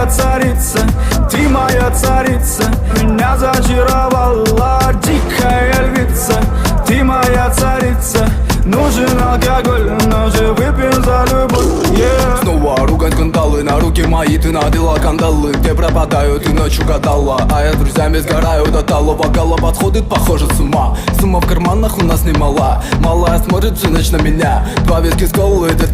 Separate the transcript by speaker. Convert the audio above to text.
Speaker 1: царица, ты моя царица. Меня зачаровала дикая львица. Ты моя царица. Нужен алкоголь, но же выпьем за любовь, yeah.
Speaker 2: Снова ругань скандалы, на руки мои ты надела кандалы. Где пропадаю, ты ночью гадала, а я с друзьями сгораю до талого. Голова подходит, похоже, с ума. Сумма в карманах у нас немала. Малая смотрит всю ночь на меня. Два виски с колой, детка